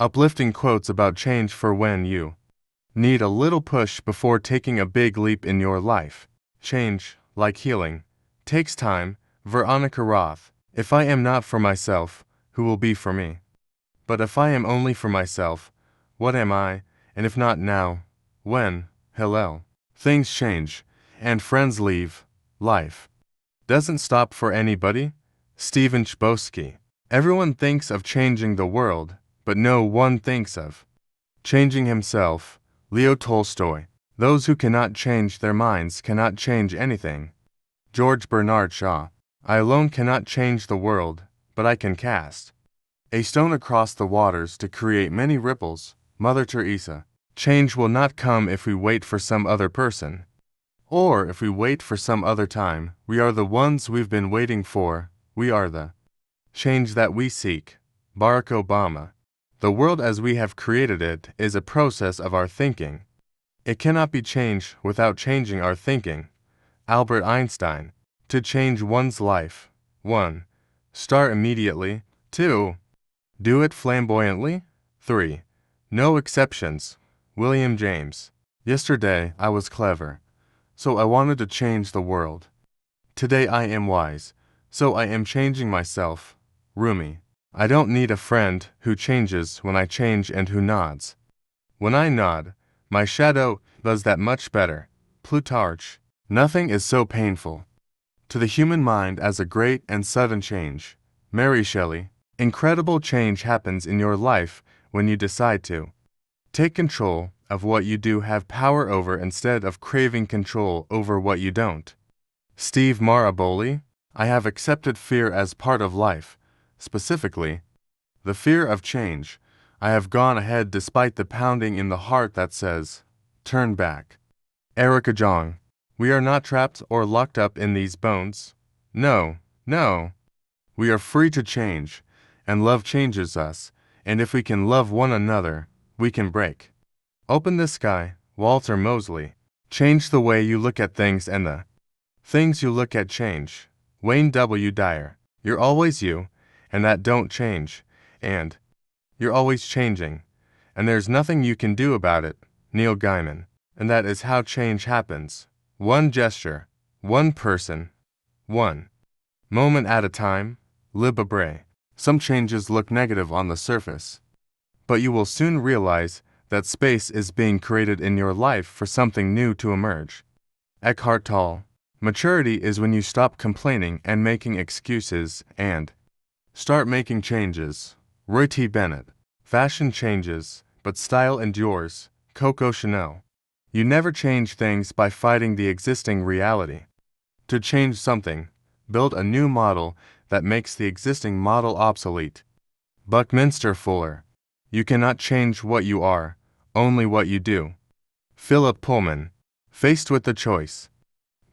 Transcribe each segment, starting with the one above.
Uplifting quotes about change for when you need a little push before taking a big leap in your life. Change, like healing, takes time. Veronica Roth. If I am not for myself, who will be for me? But if I am only for myself, what am I? And if not now, when? Hillel. Things change, and friends leave. Life doesn't stop for anybody. Stephen Chbosky. Everyone thinks of changing the world, but no one thinks of changing himself. Leo Tolstoy. Those who cannot change their minds cannot change anything. George Bernard Shaw. I alone cannot change the world, but I can cast a stone across the waters to create many ripples. Mother Teresa. Change will not come if we wait for some other person, or if we wait for some other time. We are the ones we've been waiting for. We are the change that we seek. Barack Obama. The world as we have created it is a process of our thinking. It cannot be changed without changing our thinking. Albert Einstein. To change one's life. 1. Start immediately. 2. Do it flamboyantly. 3. No exceptions. William James. Yesterday I was clever, so I wanted to change the world. Today I am wise, so I am changing myself. Rumi. I don't need a friend who changes when I change and who nods. When I nod, my shadow does that much better. Plutarch. Nothing is so painful to the human mind as a great and sudden change. Mary Shelley. Incredible change happens in your life when you decide to take control of what you do, have power over instead of craving control over what you don't. Steve Maraboli. I have accepted fear as part of life, specifically the fear of change. I have gone ahead despite the pounding in the heart that says, turn back. Erica Jong. We are not trapped or locked up in these bones. No, no. We are free to change, and love changes us, and if we can love one another, we can break open the sky. Walter Mosley. Change the way you look at things and the things you look at change. Wayne W. Dyer. You're always you, and that don't change, and you're always changing, and there's nothing you can do about it. Neil Gaiman. And that is how change happens. One gesture, one person, one moment at a time. Lib Abre. Some changes look negative on the surface, but you will soon realize that space is being created in your life for something new to emerge. Eckhart Tolle. Maturity is when you stop complaining and making excuses and start making changes. Roy T. Bennett. Fashion changes, but style endures. Coco Chanel. You never change things by fighting the existing reality. To change something, build a new model that makes the existing model obsolete. Buckminster Fuller. You cannot change what you are, only what you do. Philip Pullman. Faced with the choice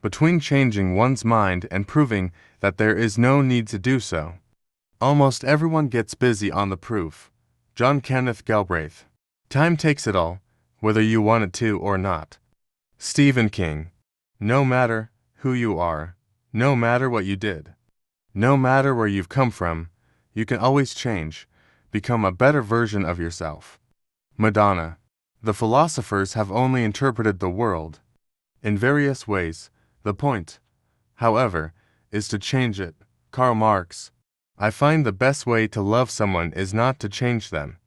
between changing one's mind and proving that there is no need to do so, almost everyone gets busy on the proof. John Kenneth Galbraith. Time takes it all, whether you want it to or not. Stephen King. No matter who you are, no matter what you did, no matter where you've come from, you can always change, become a better version of yourself. Madonna. The philosophers have only interpreted the world in various ways. The point, however, is to change it. Karl Marx. I find the best way to love someone is not to change them,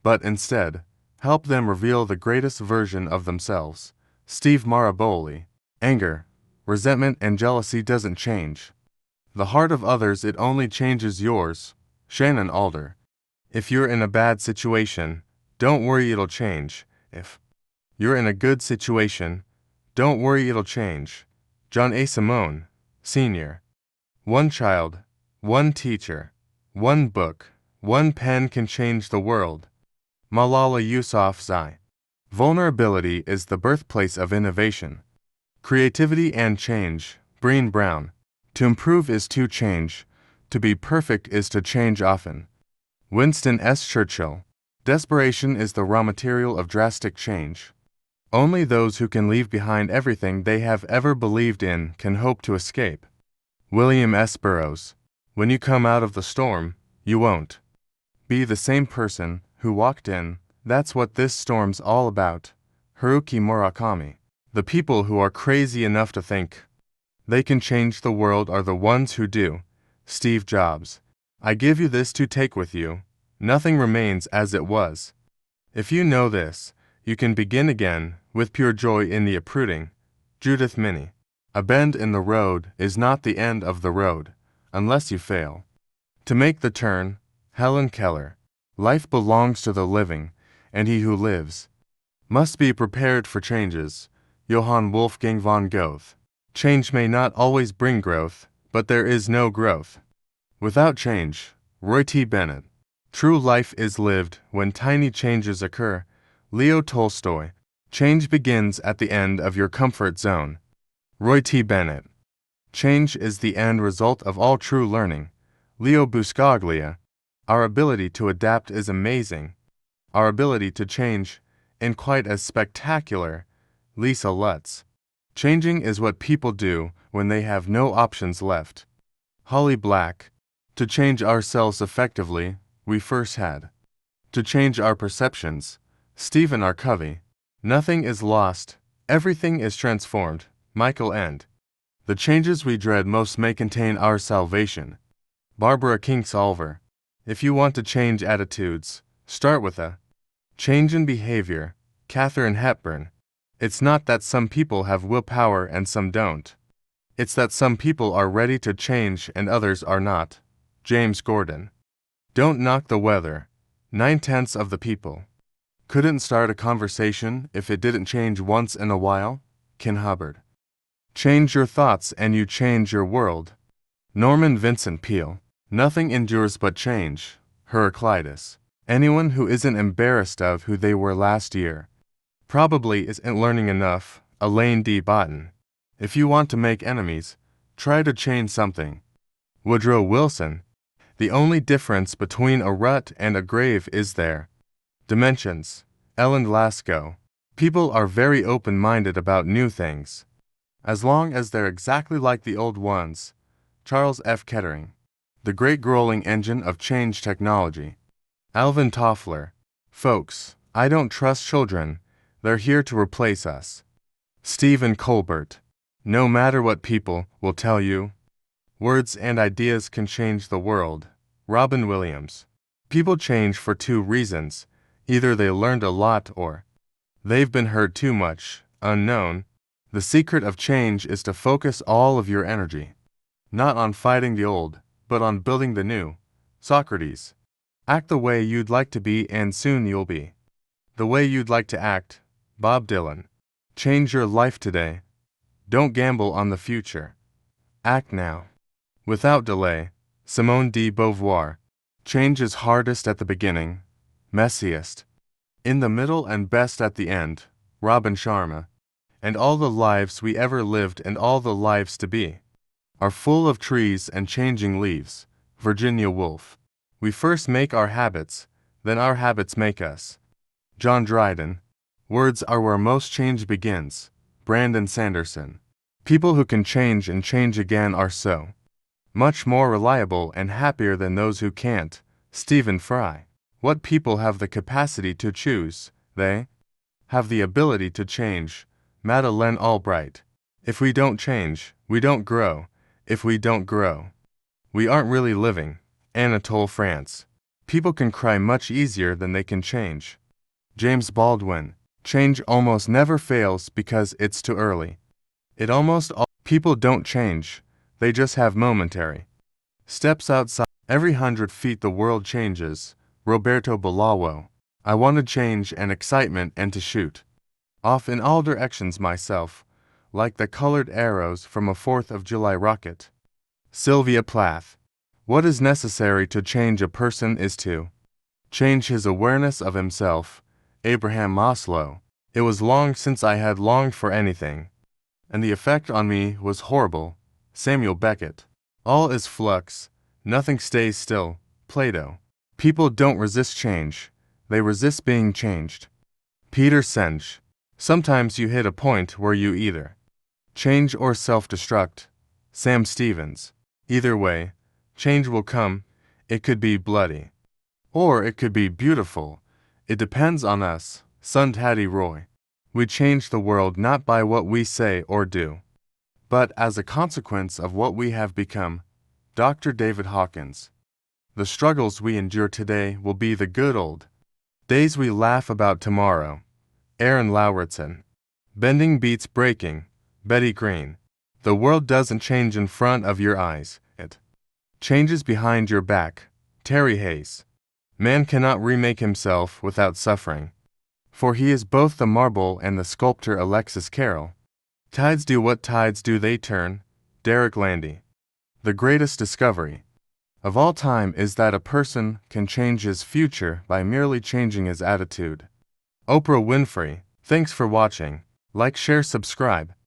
but instead, help them reveal the greatest version of themselves. Steve Maraboli. Anger, resentment, and jealousy doesn't change the heart of others, it only changes yours. Shannon Alder. If you're in a bad situation, don't worry, it'll change. If you're in a good situation, don't worry, it'll change. John A. Simone, Sr. One child, one teacher, one book, one pen can change the world. Malala Yousafzai. Vulnerability is the birthplace of innovation, creativity, and change. Brené Brown. To improve is to change. To be perfect is to change often. Winston S. Churchill. Desperation is the raw material of drastic change. Only those who can leave behind everything they have ever believed in can hope to escape. William S. Burroughs. When you come out of the storm, you won't be the same person Who walked in? That's what this storm's all about. Haruki Murakami. The people who are crazy enough to think they can change the world are the ones who do. Steve Jobs. I give you this to take with you. Nothing remains as it was. If you know this, you can begin again, with pure joy in the uprooting. Judith Minnie. A bend in the road is not the end of the road, unless you fail to make the turn. Helen Keller. Life belongs to the living, and he who lives must be prepared for changes. Johann Wolfgang von Goethe. Change may not always bring growth, but there is no growth without change. Roy T. Bennett. True life is lived when tiny changes occur. Leo Tolstoy. Change begins at the end of your comfort zone. Roy T. Bennett. Change is the end result of all true learning. Leo Buscaglia. Our ability to adapt is amazing. Our ability to change, and quite as spectacular. Lisa Lutz. Changing is what people do when they have no options left. Holly Black. To change ourselves effectively, we first had to change our perceptions. Stephen R. Covey. Nothing is lost, everything is transformed. Michael End. The changes we dread most may contain our salvation. Barbara Kingsolver. If you want to change attitudes, start with a change in behavior. Katharine Hepburn. It's not that some people have willpower and some don't. It's that some people are ready to change and others are not. James Gordon. Don't knock the weather. 9/10 of the people couldn't start a conversation if it didn't change once in a while. Ken Hubbard. Change your thoughts and you change your world. Norman Vincent Peale. Nothing endures but change. Heraclitus. Anyone who isn't embarrassed of who they were last year probably isn't learning enough. Elaine D. Botten. If you want to make enemies, try to change something. Woodrow Wilson. The only difference between a rut and a grave is their dimensions. Ellen Glasgow. People are very open-minded about new things, as long as they're exactly like the old ones. Charles F. Kettering. The great growling engine of change technology. Alvin Toffler. Folks, I don't trust children. They're here to replace us. Stephen Colbert. No matter what people will tell you, words and ideas can change the world. Robin Williams. People change for two reasons. Either they learned a lot or they've been hurt too much. Unknown. The secret of change is to focus all of your energy, not on fighting the old, but on building the new. Socrates. Act the way you'd like to be and soon you'll be the way you'd like to act. Bob Dylan. Change your life today. Don't gamble on the future. Act now, without delay. Simone de Beauvoir. Change is hardest at the beginning, messiest in the middle and best at the end. Robin Sharma. And all the lives we ever lived and all the lives to be are full of trees and changing leaves. Virginia Woolf. We first make our habits, then our habits make us. John Dryden. Words are where most change begins. Brandon Sanderson. People who can change and change again are so much more reliable and happier than those who can't. Stephen Fry. What people have the capacity to choose, they have the ability to change. Madeleine Albright. If we don't change, we don't grow. If we don't grow, we aren't really living. Anatole France. People can cry much easier than they can change. James Baldwin. Change almost never fails because it's too early. People don't change, they just have momentary steps outside. Every 100 feet the world changes. Roberto Bolawo. I want to change and excitement and to shoot off in all directions myself, like the colored arrows from a 4th of July rocket. Sylvia Plath. What is necessary to change a person is to change his awareness of himself. Abraham Maslow. It was long since I had longed for anything, and the effect on me was horrible. Samuel Beckett. All is flux, nothing stays still. Plato. People don't resist change, they resist being changed. Peter Senge. Sometimes you hit a point where you either change or self-destruct. Sam Stevens. Either way, change will come. It could be bloody, or it could be beautiful. It depends on us, Sun Taddy Roy. We change the world not by what we say or do, but as a consequence of what we have become. Dr. David Hawkins. The struggles we endure today will be the good old days we laugh about tomorrow. Aaron Lauritsen. Bending beats breaking. Betty Green. The world doesn't change in front of your eyes, it changes behind your back. Terry Hayes. Man cannot remake himself without suffering, for he is both the marble and the sculptor. Alexis Carroll. Tides do what tides do, they turn. Derek Landy. The greatest discovery of all time is that a person can change his future by merely changing his attitude. Oprah Winfrey. Thanks for watching. Like, share, subscribe.